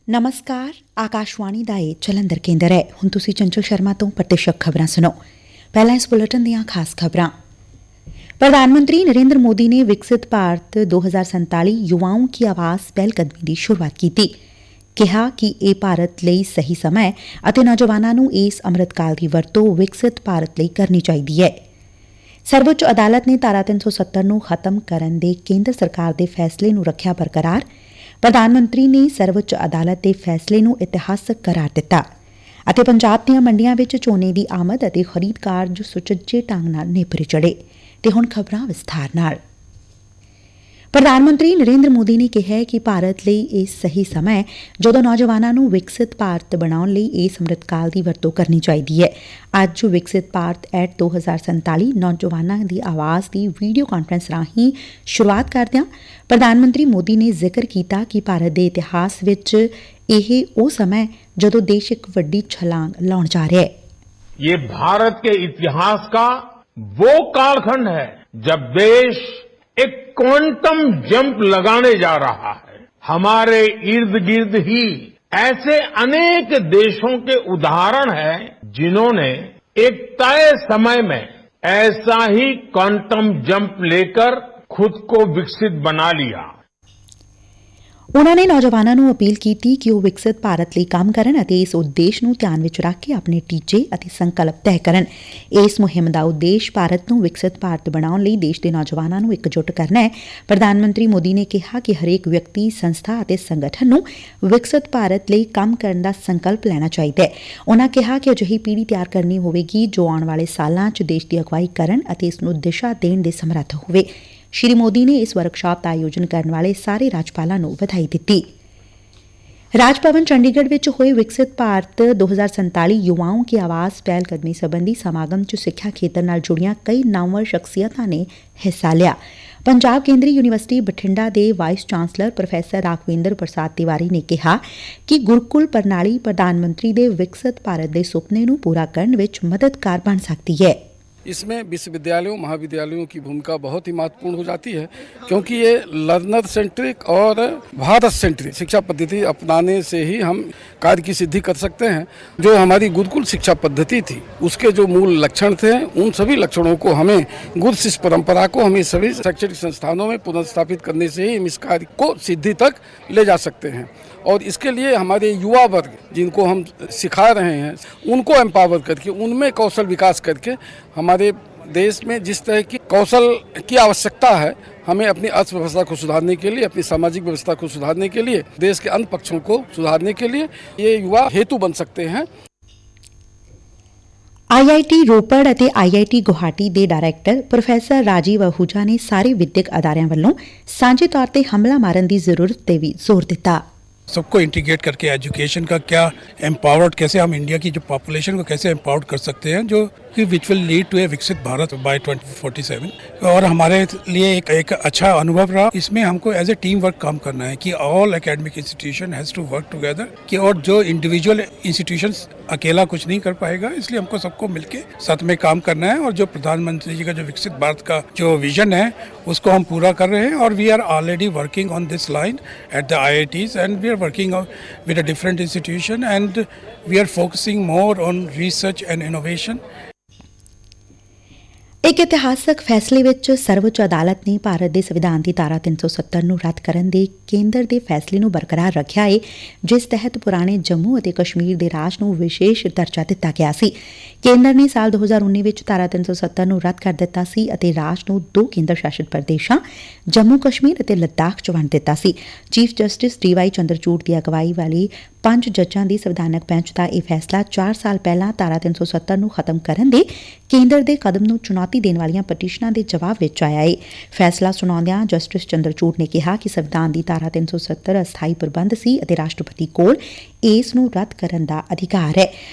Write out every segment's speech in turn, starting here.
ਨਮਸਕਾਰ ਆਕਾਸ਼ਵਾਣੀ ਦਾ ਇਹ ਜਲੰਧਰ ਕੇਂਦਰ ਹੈ। ਹੁਣ ਤੁਸੀਂ ਚੰਚਲ ਸ਼ਰਮਾ ਤੋਂ ਪ੍ਰਤੀਸ਼ਕ ਖਬਰਾਂ ਸੁਣੋ। ਪਹਿਲਾਂ ਇਸ ਬੁਲੇਟਿਨ ਦੀਆਂ ਖਾਸ ਖਬਰਾਂ। ਪ੍ਰਧਾਨ ਮੰਤਰੀ ਨਰਿੰਦਰ ਮੋਦੀ ਨੇ ਵਿਕਸਿਤ ਭਾਰਤ 2047 ਯੁਵਾओं की आवाज ਪਹਿਲਕਦਮੀ ਦੀ ਸ਼ੁਰੂਆਤ ਕੀਤੀ। ਕਿਹਾ ਕਿ ਇਹ ਭਾਰਤ ਲਈ ਸਹੀ ਸਮਾਂ ਹੈ ਅਤੇ ਨੌਜਵਾਨਾਂ ਨੂੰ ਇਸ ਅੰਮ੍ਰਿਤਕਾਲ ਦੀ ਵਰਤੋਂ ਵਿਕਸਿਤ ਭਾਰਤ ਲਈ ਕਰਨੀ ਚਾਹੀਦੀ ਹੈ। ਸਰਵਉੱਚ ਅਦਾਲਤ ਨੇ ਧਾਰਾ 370 ਨੂੰ ਖਤਮ ਕਰਨ ਦੇ ਕੇਂਦਰ ਸਰਕਾਰ ਦੇ ਫੈਸਲੇ ਨੂੰ ਰੱਖਿਆ ਬਰਕਰਾਰ। ਪ੍ਰਧਾਨ ਮੰਤਰੀ ਨੇ ਸਰਵਉੱਚ ਅਦਾਲਤ ਦੇ ਫੈਸਲੇ ਨੂੰ ਇਤਿਹਾਸਕ ਕਰਾਰ ਦਿੱਤਾ ਅਤੇ ਪੰਜਾਬ ਦੀਆਂ ਮੰਡੀਆਂ ਵਿੱਚ ਝੋਨੇ ਦੀ ਆਮਦ ਅਤੇ ਖਰੀਦ ਕਾਰਜ ਸੁਚੱਜੇ ਢੰਗ ਨਾਲ ਨੇਪਰੇ ਚੜ੍ਹੇ। ਤੇ ਹੁਣ ਖਬਰਾਂ ਵਿਸਥਾਰ ਨਾਲ। ਪ੍ਰਧਾਨ ਮੰਤਰੀ ਨਰਿੰਦਰ ਮੋਦੀ ਨੇ ਕਿਹਾ ਕਿ ਭਾਰਤ ਲਈ ਇਹ ਸਹੀ ਸਮਾਂ ਹੈ ਜਦੋਂ ਨੌਜਵਾਨਾਂ ਨੂੰ ਵਿਕਸਿਤ ਭਾਰਤ ਬਣਾਉਣ ਲਈ ਇਸ ਅੰਮ੍ਰਿਤਕਾਲ ਦੀ ਵਰਤੋਂ ਕਰਨੀ ਚਾਹੀਦੀ ਹੈ। ਅੱਜ ਵਿਕਸਿਤ ਭਾਰਤ ਐਟ 2047 ਨੌਜਵਾਨਾਂ ਦੀ ਆਵਾਜ਼ ਦੀ ਵੀਡੀਓ ਕਾਨਫਰੰਸ ਰਾਹੀਂ ਸ਼ੁਰੂਆਤ ਕਰਦਿਆਂ ਪ੍ਰਧਾਨ ਮੰਤਰੀ ਮੋਦੀ ਨੇ ਜ਼ਿਕਰ ਕੀਤਾ ਕਿ ਭਾਰਤ ਦੇ ਇਤਿਹਾਸ ਵਿੱਚ ਇਹ ਉਹ ਸਮਾਂ ਹੈ ਜਦੋਂ ਦੇਸ਼ ਇੱਕ ਵੱਡੀ ਛਲਾਂਗ ਲਾਉਣ ਜਾ ਰਿਹਾ ਹੈ। ये भारत के इतिहास का वो कालखंड है जब देश एक क्वांटम जंप लगाने जा रहा है। हमारे इर्द गिर्द ही ऐसे अनेक देशों के उदाहरण हैं जिन्होंने एक तय समय में ऐसा ही क्वांटम जंप लेकर खुद को विकसित बना लिया। ਉਨ੍ਹਾਂ ਨੇ ਨੌਜਵਾਨਾਂ ਨੂੰ ਅਪੀਲ ਕੀਤੀ ਕਿ ਉਹ ਵਿਕਸਿਤ ਭਾਰਤ ਲਈ ਕੰਮ ਕਰਨ ਅਤੇ ਇਸ ਉਦੇਸ਼ ਨੂੰ ਧਿਆਨ ਵਿੱਚ ਰੱਖ ਕੇ ਆਪਣੇ ਟੀਚੇ ਅਤੇ ਸੰਕਲਪ ਤੈਅ ਕਰਨ। ਇਸ ਮੁਹਿੰਮ ਦਾ ਉਦੇਸ਼ ਭਾਰਤ ਨੂੰ ਵਿਕਸਿਤ ਭਾਰਤ ਬਣਾਉਣ ਲਈ ਦੇਸ਼ ਦੇ ਨੌਜਵਾਨਾਂ ਨੂੰ ਇਕਜੁੱਟ ਕਰਨਾ ਹੈ। ਪ੍ਰਧਾਨ ਮੰਤਰੀ ਮੋਦੀ ਨੇ ਕਿਹਾ ਕਿ ਹਰੇਕ ਵਿਅਕਤੀ, ਸੰਸਥਾ ਅਤੇ ਸੰਗਠਨ ਨੂੰ ਵਿਕਸਿਤ ਭਾਰਤ ਲਈ ਕੰਮ ਕਰਨ ਦਾ ਸੰਕਲਪ ਲੈਣਾ ਚਾਹੀਦਾ ਹੈ। ਉਨ੍ਹਾਂ ਕਿਹਾ ਕਿ ਅਜਿਹੀ ਪੀੜ੍ਹੀ ਤਿਆਰ ਕਰਨੀ ਹੋਵੇਗੀ ਜੋ ਆਉਣ ਵਾਲੇ ਸਾਲਾਂ 'ਚ ਦੇਸ਼ ਦੀ ਅਗਵਾਈ ਕਰਨ ਅਤੇ ਇਸ ਨੂੰ ਦਿਸ਼ਾ ਦੇਣ ਦੇ ਸਮਰੱਥ ਹੋਵੇ। ਸ਼੍ਰੀ ਮੋਦੀ ਨੇ ਇਸ ਵਰਕਸ਼ਾਪ ਦਾ ਆਯੋਜਨ ਕਰਨ ਵਾਲੇ ਸਾਰੇ ਰਾਜਪਾਲਾਂ ਨੂੰ ਵਧਾਈ ਦਿੱਤੀ। ਰਾਜ ਭਵਨ ਚੰਡੀਗੜ੍ਹ ਵਿੱਚ ਹੋਏ ਵਿਕਸਿਤ ਭਾਰਤ 2047 ਯੁਵਾओं की आवाज ਪਹਿਲਕਦਮੀ ਸਬੰਧੀ ਸਮਾਗਮ 'ਚ ਸਿੱਖਿਆ ਖੇਤਰ ਨਾਲ ਜੁੜੀਆਂ ਕਈ ਨਾਮਵਰ ਸ਼ਖਸੀਅਤਾਂ ਨੇ ਹਿੱਸਾ ਲਿਆ। ਪੰਜਾਬ ਕੇਂਦਰੀ ਯੂਨੀਵਰਸਿਟੀ ਬਠਿੰਡਾ ਦੇ ਵਾਈਸ ਚਾਂਸਲਰ ਪ੍ਰੋਫੈਸਰ ਰਾਘਵੇਂਦਰ ਪ੍ਰਸਾਦ ਤਿਵਾਰੀ ਨੇ ਕਿਹਾ ਕਿ ਗੁਰੂਕੁਲ ਪ੍ਰਣਾਲੀ ਪ੍ਰਧਾਨ ਮੰਤਰੀ ਦੇ ਵਿਕਸਿਤ ਭਾਰਤ ਦੇ ਸੁਪਨੇ ਨੂੰ ਪੂਰਾ ਕਰਨ ਵਿੱਚ ਮਦਦਗਾਰ ਬਣ ਸਕਦੀ ਹੈ। इसमें विश्वविद्यालयों महाविद्यालयों की भूमिका बहुत ही महत्वपूर्ण हो जाती है क्योंकि ये लर्नर सेंट्रिक और भारत सेंट्रिक शिक्षा पद्धति अपनाने से ही हम कार्य की सिद्धि कर सकते हैं। जो हमारी गुरुकुल शिक्षा पद्धति थी उसके जो मूल लक्षण थे उन सभी लक्षणों को हमें गुरु शिष्य परंपरा को हमें सभी शैक्षणिक संस्थानों में पुनर्स्थापित करने से ही हम इस कार्य को सिद्धि तक ले जा सकते हैं। और इसके लिए हमारे युवा वर्ग जिनको हम सिखा रहे हैं उनको एम्पावर करके उनमें कौशल विकास करके हमारे देश में जिस तरह की कौशल की आवश्यकता है हमें अपनी अर्थव्यवस्था को सुधारने के लिए, अपनी सामाजिक व्यवस्था को सुधारने के लिए, देश के अन्य पक्षों को सुधारने के लिए ये युवा हेतु बन सकते हैं। IIT ਰੋਪੜ ਅਤੇ IIT ਗੁਹਾਟੀ ਦੇ ਡਾਇਰੈਕਟਰ ਪ੍ਰੋਫੈਸਰ ਰਾਜੀਵ ਅਹੂਜਾ ਨੇ ਸਾਰੇ ਵਿਦਿਅਕ ਅਦਾਰਿਆਂ ਵੱਲੋਂ ਸਾਂਝੇ ਤੌਰ ਤੇ ਹਮਲਾ ਮਾਰਨ ਦੀ ਜ਼ਰੂਰਤ ਤੇ ਵੀ ਜ਼ੋਰ ਦਿੱਤਾ। सबको इंटीग्रेट करके एजुकेशन का क्या एम्पावर्ड, कैसे हम इंडिया की जो पॉपुलेशन को कैसे एम्पावर्ड कर सकते हैं जो कि विच विल लीड टू ए विकसित भारत बाय 2047। और हमारे लिए एक अच्छा अनुभव रहा। इसमें हमको एज ए टीम वर्क काम करना है कि all academic institution has to work together कि और जो इंडिविजुअल इंस्टीट्यूशंस अकेला कुछ नहीं कर पाएगा, इसलिए हमको सबको मिलके साथ में काम करना है। और जो प्रधानमंत्री जी का जो विकसित भारत का जो विजन है उसको हम पूरा कर रहे हैं और we are already working on this line at the IITs and we are working with a different institution and we are focusing more on research and innovation। ਇੱਕ ਇਤਿਹਾਸਕ ਫੈਸਲੇ ਵਿੱਚ ਸਰਵਉੱਚ ਅਦਾਲਤ ਨੇ ਭਾਰਤ ਦੇ ਸੰਵਿਧਾਨ ਦੀ ਧਾਰਾ 370 ਨੂੰ ਰੱਦ ਕਰਨ ਦੇ ਕੇਂਦਰ ਦੇ ਫੈਸਲੇ ਨੂੰ ਬਰਕਰਾਰ ਰੱਖਿਆ ਹੈ, ਜਿਸ ਤਹਿਤ ਪੁਰਾਣੇ ਜੰਮੂ ਅਤੇ ਕਸ਼ਮੀਰ ਦੇ ਰਾਜ ਨੂੰ ਵਿਸ਼ੇਸ਼ ਦਰਜਾ ਦਿੱਤਾ ਗਿਆ ਸੀ। ਕੇਂਦਰ ਨੇ ਸਾਲ 2019 ਵਿੱਚ ਧਾਰਾ 370 ਨੂੰ ਰੱਦ ਕਰ ਦਿੱਤਾ ਸੀ ਅਤੇ ਰਾਜ ਨੂੰ 2 ਕੇਂਦਰ ਸ਼ਾਸਿਤ ਪ੍ਰਦੇਸ਼ਾਂ ਜੰਮੂ ਕਸ਼ਮੀਰ ਅਤੇ ਲੱਦਾਖ 'ਚ ਵੰਡ ਦਿੱਤਾ ਸੀ। ਚੀਫ ਜਸਟਿਸ DY ਚੰਦਰਚੂੜ ਦੀ ਅਗਵਾਈ ਵਾਲੀ 5 ਜੱਜਾਂ ਦੀ ਸੰਵਿਧਾਨਕ ਬੈਂਚ ਦਾ ਇਹ ਫੈਸਲਾ 4 ਸਾਲ ਪਹਿਲਾਂ ਧਾਰਾ 370 ਨੂੰ ਖਤਮ ਕਰਨ ਦੇ ਕੇਂਦਰ ਦੇ ਕਦਮ ਨੂੰ ਚੁਣੌਤੀ ਦੇਣ ਵਾਲੀਆਂ ਪਟੀਸ਼ਨਾਂ ਦੇ ਜਵਾਬ ਵਿੱਚ ਆਇਆ ਹੈ। ਫੈਸਲਾ ਸੁਣਾਉਂਦਿਆਂ ਜਸਟਿਸ ਚੰਦਰਚੂੜ ਨੇ ਕਿਹਾ ਕਿ ਸੰਵਿਧਾਨ ਦੀ ਧਾਰਾ 370 ਅਸਥਾਈ ਪ੍ਰਬੰਧ ਸੀ ਅਤੇ ਰਾਸ਼ਟਰਪਤੀ ਕੋਲ ਇਸ ਨੂੰ ਰੱਦ ਕਰਨ ਦਾ ਅਧਿਕਾਰ ਹੈ।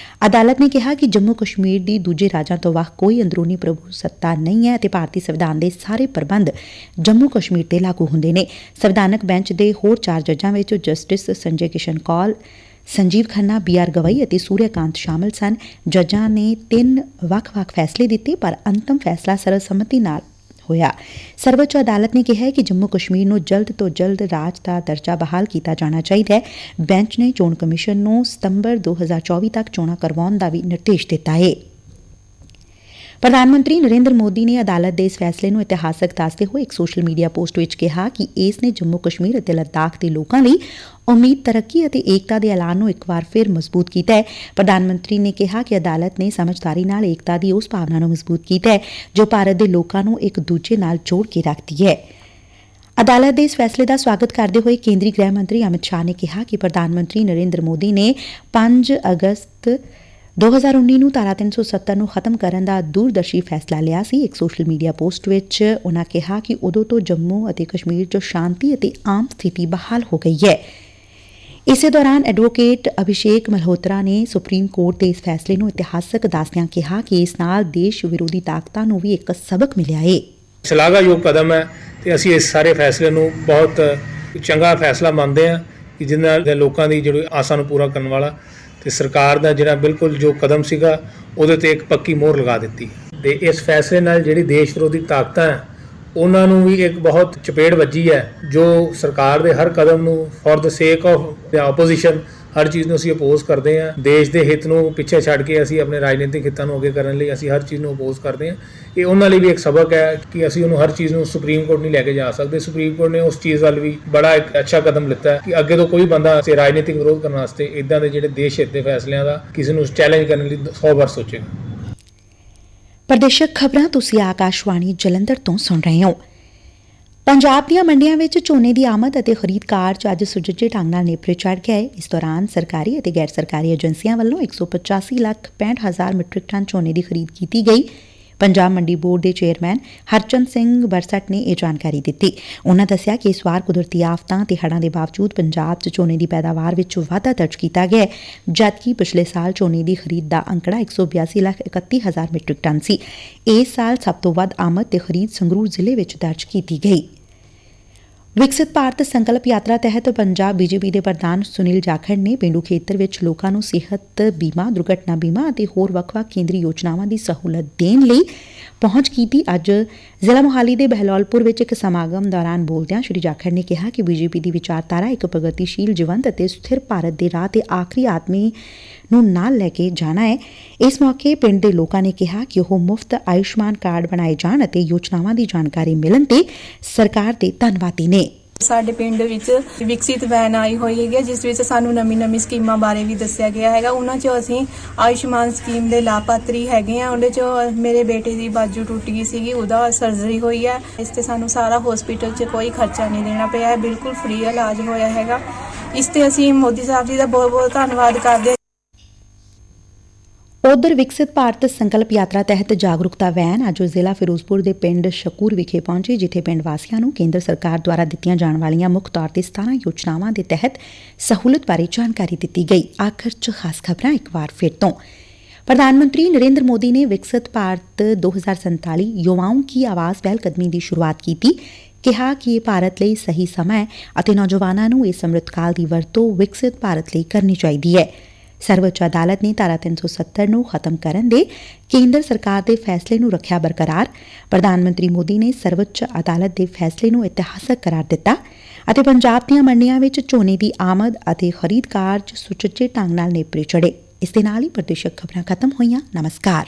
ਅਦਾਲਤ ਨੇ ਕਿਹਾ ਕਿ ਜੰਮੂ ਕਸ਼ਮੀਰ ਦੀ ਦੂਜੇ ਰਾਜਾਂ ਤੋਂ ਵੱਖ ਕੋਈ ਅੰਦਰੂਨੀ ਪ੍ਰਭੂ ਸੱਤਾ ਨਹੀਂ ਹੈ ਅਤੇ ਭਾਰਤੀ ਸੰਵਿਧਾਨ ਦੇ ਸਾਰੇ ਪ੍ਰਬੰਧ ਜੰਮੂ ਕਸ਼ਮੀਰ ਤੇ ਲਾਗੂ ਹੁੰਦੇ ਨੇ। ਸੰਵਿਧਾਨਕ ਬੈਂਚ ਦੇ ਹੋਰ 4 ਜੱਜਾਂ ਵਿੱਚ justice Sanjay Kishan call, Sanjeev Khanna, BR Gavai ਅਤੇ ਸੂਰਿਆਕਾਂਤ ਸ਼ਾਮਲ ਸਨ। ਜੱਜਾਂ ਨੇ 3 ਵੱਖ-ਵੱਖ ਫੈਸਲੇ ਦਿੱਤੇ ਪਰ ਅੰਤਮ ਫੈਸਲਾ ਸਰਵਸੰਮਤੀ ਨਾਲ ਹੋਇਆ। ਸਰਵਉੱਚ ਅਦਾਲਤ ਨੇ ਕਿਹਾ ਕਿ ਜੰਮੂ ਕਸ਼ਮੀਰ ਨੂੰ ਜਲਦ ਤੋਂ ਜਲਦ ਰਾਜ ਦਾ ਦਰਜਾ ਬਹਾਲ ਕੀਤਾ ਜਾਣਾ ਚਾਹੀਦਾ ਹੈ। ਬੈਂਚ ਨੇ ਚੋਣ ਕਮਿਸ਼ਨ ਨੂੰ ਸਤੰਬਰ 2024 ਤੱਕ ਚੋਣਾਂ ਕਰਵਾਉਣ ਦਾ ਵੀ ਨਿਰਦੇਸ਼ ਦਿੱਤਾ ਹੈ। ਪ੍ਰਧਾਨ ਮੰਤਰੀ ਨਰਿੰਦਰ ਮੋਦੀ ਨੇ ਅਦਾਲਤ ਦੇ ਇਸ ਫੈਸਲੇ ਨੂੰ ਇਤਿਹਾਸਕ ਦੱਸਦੇ ਹੋਏ ਇੱਕ ਸੋਸ਼ਲ ਮੀਡੀਆ ਪੋਸਟ ਵਿੱਚ ਕਿਹਾ ਕਿ ਇਸ ਨੇ ਜੰਮੂ ਕਸ਼ਮੀਰ ਅਤੇ ਲੱਦਾਖ ਦੇ ਲੋਕਾਂ ਲਈ ਉਮੀਦ, ਤਰੱਕੀ ਅਤੇ ਏਕਤਾ ਦੇ ਐਲਾਨ ਨੂੰ ਇੱਕ ਵਾਰ ਫਿਰ ਮਜ਼ਬੂਤ ਕੀਤਾ ਹੈ। ਪ੍ਰਧਾਨ ਮੰਤਰੀ ਨੇ ਕਿਹਾ ਕਿ ਅਦਾਲਤ ਨੇ ਸਮਝਦਾਰੀ ਨਾਲ ਏਕਤਾ ਦੀ ਉਸ ਭਾਵਨਾ ਨੂੰ ਮਜ਼ਬੂਤ ਕੀਤਾ ਹੈ ਜੋ ਭਾਰਤ ਦੇ ਲੋਕਾਂ ਨੂੰ ਇੱਕ ਦੂਜੇ ਨਾਲ ਜੋੜ ਕੇ ਰੱਖਦੀ ਹੈ। ਅਦਾਲਤ ਦੇ ਇਸ ਫੈਸਲੇ ਦਾ ਸਵਾਗਤ ਕਰਦੇ ਹੋਏ ਕੇਂਦਰੀ ਗ੍ਰਹਿ ਮੰਤਰੀ ਅਮਿਤ ਸ਼ਾਹ ਨੇ ਕਿਹਾ ਕਿ ਪ੍ਰਧਾਨ ਮੰਤਰੀ ਨਰਿੰਦਰ ਮੋਦੀ ਨੇ 5 ਅਗਸਤ 2019 ਨੂੰ ਧਾਰਾ 370 ਨੂੰ ਖਤਮ ਕਰਨ ਦਾ ਦੂਰਦਰਸ਼ੀ ਫੈਸਲਾ ਲਿਆ ਸੀ। ਇੱਕ ਸੋਸ਼ਲ ਮੀਡੀਆ ਪੋਸਟ ਵਿੱਚ ਉਨ੍ਹਾਂ ਕਿਹਾ ਕਿ ਉਦੋਂ ਤੋਂ ਜੰਮੂ ਅਤੇ ਕਸ਼ਮੀਰ 'ਚ ਸ਼ਾਂਤੀ ਅਤੇ ਆਮ ਸਥਿਤੀ ਬਹਾਲ ਹੋ ਗਈ ਹੈ। ਇਸੇ ਦੌਰਾਨ ਐਡਵੋਕੇਟ ਅਭਿਸ਼ੇਕ ਮਲਹੋਤਰਾ ਨੇ ਸੁਪਰੀਮ ਕੋਰਟ ਦੇ ਇਸ ਫੈਸਲੇ ਨੂੰ ਇਤਿਹਾਸਕ ਦੱਸਦਿਆਂ ਕਿਹਾ ਕਿ ਇਸ ਨਾਲ ਦੇਸ਼ ਵਿਰੋਧੀ ਤਾਕਤਾਂ ਨੂੰ ਵੀ ਇੱਕ ਸਬਕ ਮਿਲਿਆ ਹੈ। ਸ਼ਲਾਘਾਯੋਗ ਕਦਮ ਹੈ ਤੇ ਅਸੀਂ ਇਸ ਸਾਰੇ ਫੈਸਲੇ ਨੂੰ ਬਹੁਤ ਚੰਗਾ ਫੈਸਲਾ ਮੰਨਦੇ ਹਾਂ ਕਿ ਜਿਹਦੇ ਨਾਲ ਲੋਕਾਂ ਦੀ ਜਿਹੜੀ ਆਸਾਂ ਨੂੰ ਪੂਰਾ ਕਰਨ ਵਾਲਾ ਤੇ ਸਰਕਾਰ ਦਾ ਜਿਹੜਾ ਬਿਲਕੁਲ ਜੋ ਕਦਮ ਸੀਗਾ ਉਹਦੇ ਤੇ ਇੱਕ ਪੱਕੀ ਮੋਹਰ ਲਗਾ ਦਿੱਤੀ ਤੇ ਇਸ ਫੈਸਲੇ ਨਾਲ ਜਿਹੜੀ ਦੇਸ਼ ਵਿਰੋਧੀ ਤਾਕਤਾਂ ਹੈ ਉਹਨਾਂ ਨੂੰ ਵੀ ਇੱਕ ਬਹੁਤ ਚਪੇੜ ਵੱਜੀ ਹੈ ਜੋ ਸਰਕਾਰ ਦੇ ਹਰ ਕਦਮ ਨੂੰ for the sake of the opposition ਹਰ ਚੀਜ਼ ਨੂੰ ਅਸੀਂ ਅਪੋਜ਼ ਕਰਦੇ ਹਾਂ। ਦੇਸ਼ ਦੇ ਹਿੱਤ ਨੂੰ ਪਿੱਛੇ ਛੱਡ ਕੇ ਅਸੀਂ ਆਪਣੇ ਰਾਜਨੀਤਿਕ ਹਿੱਤਾਂ ਨੂੰ ਅੱਗੇ ਕਰਨ ਲਈ ਅਸੀਂ ਹਰ ਚੀਜ਼ ਨੂੰ ਅਪੋਜ਼ ਕਰਦੇ ਹਾਂ। ਇਹ ਉਹਨਾਂ ਲਈ ਵੀ ਇੱਕ ਸਬਕ ਹੈ ਕਿ ਅਸੀਂ ਉਹਨੂੰ ਹਰ ਚੀਜ਼ ਨੂੰ ਸੁਪਰੀਮ ਕੋਰਟ ਨਹੀਂ ਲੈ ਕੇ ਜਾ ਸਕਦੇ। ਸੁਪਰੀਮ ਕੋਰਟ ਨੇ ਉਸ ਚੀਜ਼ ਵੱਲ ਵੀ ਬੜਾ ਇੱਕ ਅੱਛਾ ਕਦਮ ਲਿੱਤਾ ਹੈ ਕਿ ਅੱਗੇ ਤੋਂ ਕੋਈ ਬੰਦਾ ਰਾਜਨੀਤਿਕ ਵਿਰੋਧ ਕਰਨ ਵਾਸਤੇ ਇਦਾਂ ਦੇ ਜਿਹੜੇ ਦੇਸ਼ ਹਿੱਤ ਦੇ ਫੈਸਲਿਆਂ ਦਾ ਕਿਸੇ ਨੂੰ ਚੈਲੰਜ ਕਰਨ ਲਈ 100 ਵਾਰ ਸੋਚੇਗਾ। ਪ੍ਰਦੇਸ਼ਕ ਖਬਰਾਂ ਤੁਸੀਂ ਆਕਾਸ਼ਵਾਣੀ ਜਲੰਧਰ ਤੋਂ ਸੁਣ ਰਹੇ ਹੋ। ਪੰਜਾਬ ਦੀਆਂ ਮੰਡੀਆਂ ਵਿੱਚ ਝੋਨੇ ਦੀ ਆਮਦ ਅਤੇ ਖਰੀਦ ਕਾਰਜ ਅੱਜ ਸੁਚੱਜੇ ਢੰਗ ਨਾਲ ਨੇਪਰੇ ਚੜ੍ਹ ਗਿਆ ਹੈ। ਇਸ ਦੌਰਾਨ ਸਰਕਾਰੀ ਅਤੇ ਗੈਰ ਸਰਕਾਰੀ ਏਜੰਸੀਆਂ ਵੱਲੋਂ 185,65,000 ਮੀਟ੍ਰਿਕ ਟਨ ਝੋਨੇ ਦੀ ਖਰੀਦ ਕੀਤੀ ਗਈ। ਪੰਜਾਬ ਮੰਡੀ ਬੋਰਡ ਦੇ ਚੇਅਰਮੈਨ ਹਰਚੰਦ ਸਿੰਘ ਬਰਸਟ ਨੇ ਇਹ ਜਾਣਕਾਰੀ ਦਿੱਤੀ। ਉਨ੍ਹਾਂ ਦੱਸਿਆ ਕਿ ਇਸ ਵਾਰ ਕੁਦਰਤੀ ਆਫਤਾਂ ਤੇ ਹੜ੍ਹਾਂ ਦੇ ਬਾਵਜੂਦ ਪੰਜਾਬ 'ਚ ਝੋਨੇ ਦੀ ਪੈਦਾਵਾਰ ਵਿੱਚ ਵਾਧਾ ਦਰਜ ਕੀਤਾ ਗਿਆ ਹੈ, ਜਦਕਿ ਪਿਛਲੇ ਸਾਲ ਝੋਨੇ ਦੀ ਖਰੀਦ ਦਾ ਅੰਕੜਾ 182,31,000 ਮੀਟ੍ਰਿਕ ਟਨ ਸੀ। ਇਸ ਸਾਲ ਸਭ ਤੋਂ ਵੱਧ ਆਮਦ ਤੇ ਖਰੀਦ ਸੰਗਰੂਰ ਜ਼ਿਲ੍ਹੇ ਵਿੱਚ ਦਰਜ ਕੀਤੀ ਗਈ। ਵਿਕਸਿਤ ਭਾਰਤ ਸੰਕਲਪ ਯਾਤਰਾ ਤਹਿਤ ਪੰਜਾਬ ਬੀਜੇਪੀ ਦੇ ਪ੍ਰਧਾਨ ਸੁਨੀਲ ਜਾਖੜ ਨੇ ਪੇਂਡੂ ਖੇਤਰ ਵਿੱਚ ਲੋਕਾਂ ਨੂੰ ਸਿਹਤ ਬੀਮਾ, ਦੁਰਘਟਨਾ ਬੀਮਾ ਅਤੇ ਹੋਰ ਵੱਖ-ਵੱਖ ਕੇਂਦਰੀ ਯੋਜਨਾਵਾਂ ਦੀ ਸਹੂਲਤ ਦੇਣ ਲਈ ਪਹੁੰਚ ਕੀਤੀ। ਅੱਜ ਜ਼ਿਲ੍ਹਾ ਮੁਹਾਲੀ ਦੇ ਬਹਿਲੋਲਪੁਰ ਵਿੱਚ ਇੱਕ ਸਮਾਗਮ ਦੌਰਾਨ ਬੋਲਦਿਆਂ ਸ਼੍ਰੀ ਜਾਖੜ ਨੇ ਕਿਹਾ ਕਿ ਬੀਜੇਪੀ ਦੀ ਵਿਚਾਰਧਾਰਾ ਇੱਕ ਪ੍ਰਗਤੀਸ਼ੀਲ, ਜੀਵੰਤ ਅਤੇ ਸਥਿਰ ਭਾਰਤ ਦੇ ਰਾਹ ਤੇ ਆਖਰੀ ਆਦਮੀ ਨੂੰ ਨਾਲ ਲੈ ਕੇ ਜਾਣਾ ਹੈ। ਇਸ ਮੌਕੇ ਪਿੰਡ ਦੇ ਲੋਕਾਂ ਨੇ ਕਿਹਾ ਕਿ ਉਹ ਮੁਫਤ ਆਯੁਸ਼ਮਾਨ ਕਾਰਡ ਬਣਾਏ ਜਾਣ ਅਤੇ ਯੋਜਨਾਵਾਂ ਦੀ ਜਾਣਕਾਰੀ ਮਿਲਣ ਤੇ ਸਰਕਾਰ ਦੇ ਧੰਨਵਾਦੀ ਨੇ। ਸਾਡੇ ਪਿੰਡ ਵਿੱਚ ਵਿਕਸਿਤ ਵੈਨ ਆਈ ਹੋਈ ਹੈਗੀ ਜਿਸ ਵਿੱਚ ਸਾਨੂੰ ਨਵੀਂ ਸਕੀਮਾਂ ਬਾਰੇ ਵੀ ਦੱਸਿਆ ਗਿਆ ਹੈਗਾ। ਉਹਨਾਂ 'ਚੋਂ ਅਸੀਂ ਆਯੁਸ਼ਮਾਨ ਸਕੀਮ ਦੇ ਲਾਭਪਾਤਰੀ ਹੈਗੇ ਆ। ਉਹਦੇ 'ਚੋਂ ਮੇਰੇ ਬੇਟੇ ਦੀ ਬਾਜੂ ਟੁੱਟ ਗਈ ਸੀਗੀ, ਉਹਦਾ ਸਰਜਰੀ ਹੋਈ ਹੈ। ਇਸ ਤੇ ਸਾਨੂੰ ਸਾਰਾ ਹਸਪੀਟਲ 'ਚ ਕੋਈ ਖਰਚਾ ਨਹੀਂ ਦੇਣਾ ਪਿਆ ਹੈ, ਬਿਲਕੁਲ ਫ੍ਰੀ ਇਲਾਜ ਹੋਇਆ ਹੈਗਾ। ਇਸ ਤੇ ਅਸੀਂ ਮੋਦੀ ਸਾਹਿਬ ਜੀ ਦਾ ਬਹੁਤ ਧੰਨਵਾਦ ਕਰਦੇ ਹਾਂ। ਉਧਰ ਵਿਕਸਿਤ ਭਾਰਤ ਸੰਕਲਪ ਯਾਤਰਾ ਤਹਿਤ ਜਾਗਰੂਕਤਾ ਵੈਨ ਅੱਜ ਜ਼ਿਲ੍ਹਾ ਫਿਰੋਜ਼ਪੁਰ ਦੇ ਪਿੰਡ ਸ਼ਕੂਰ ਵਿਖੇ ਪਹੁੰਚੀ, ਜਿੱਥੇ ਪਿੰਡ ਵਾਸੀਆਂ ਨੂੰ ਕੇਂਦਰ ਸਰਕਾਰ ਦੁਆਰਾ ਦਿੱਤੀਆਂ ਜਾਣ ਵਾਲੀਆਂ ਮੁੱਖ ਤੌਰ ਤੇ 17 ਯੋਜਨਾਵਾਂ ਦੇ ਤਹਿਤ ਸਹੂਲਤ ਬਾਰੇ ਜਾਣਕਾਰੀ ਦਿੱਤੀ ਗਈ। ਆਖਰ 'ਚ ਖਾਸ ਖਬਰਾਂ ਇੱਕ ਵਾਰ ਫਿਰ ਤੋਂ। ਪ੍ਰਧਾਨ ਮੰਤਰੀ ਨਰਿੰਦਰ ਮੋਦੀ ਨੇ ਵਿਕਸਿਤ ਭਾਰਤ 2047 ਯੁਵਾओं की आवाज ਪਹਿਲਕਦਮੀ ਦੀ ਸ਼ੁਰੂਆਤ ਕੀਤੀ। ਕਿਹਾ ਕਿ ਇਹ ਭਾਰਤ ਲਈ ਸਹੀ ਸਮਾਂ ਹੈ ਅਤੇ ਨੌਜਵਾਨਾਂ ਨੂੰ ਇਸ ਅੰਮ੍ਰਿਤਕਾਲ ਦੀ ਵਰਤੋਂ ਵਿਕਸਿਤ ਭਾਰਤ ਲਈ ਕਰਨੀ ਚਾਹੀਦੀ ਹੈ। ਸਰਵਉੱਚ ਅਦਾਲਤ ਨੇ ਧਾਰਾ 370 ਨੂੰ ਖਤਮ ਕਰਨ ਦੇ ਕੇਂਦਰ ਸਰਕਾਰ ਦੇ ਫੈਸਲੇ ਨੂੰ ਰੱਖਿਆ ਬਰਕਰਾਰ। ਪ੍ਰਧਾਨ ਮੰਤਰੀ ਮੋਦੀ ਨੇ ਸਰਵਉੱਚ ਅਦਾਲਤ ਦੇ ਫੈਸਲੇ ਨੂੰ ਇਤਿਹਾਸਕ ਕਰਾਰ ਦਿੱਤਾ ਅਤੇ ਪੰਜਾਬ ਦੀਆਂ ਮੰਡੀਆਂ ਵਿੱਚ ਝੋਨੇ ਦੀ ਆਮਦ ਅਤੇ ਖਰੀਦ ਕਾਰਜ ਸੁਚੱਜੇ ਢੰਗ ਨਾਲ ਨੇਪਰੇ ਚੜ੍ਹੇ। ਇਸ ਦੇ ਨਾਲ ਹੀ ਪ੍ਰਦੇਸ਼ਕ ਖਬਰਾਂ ਖਤਮ ਹੋਈਆਂ। ਨਮਸਕਾਰ।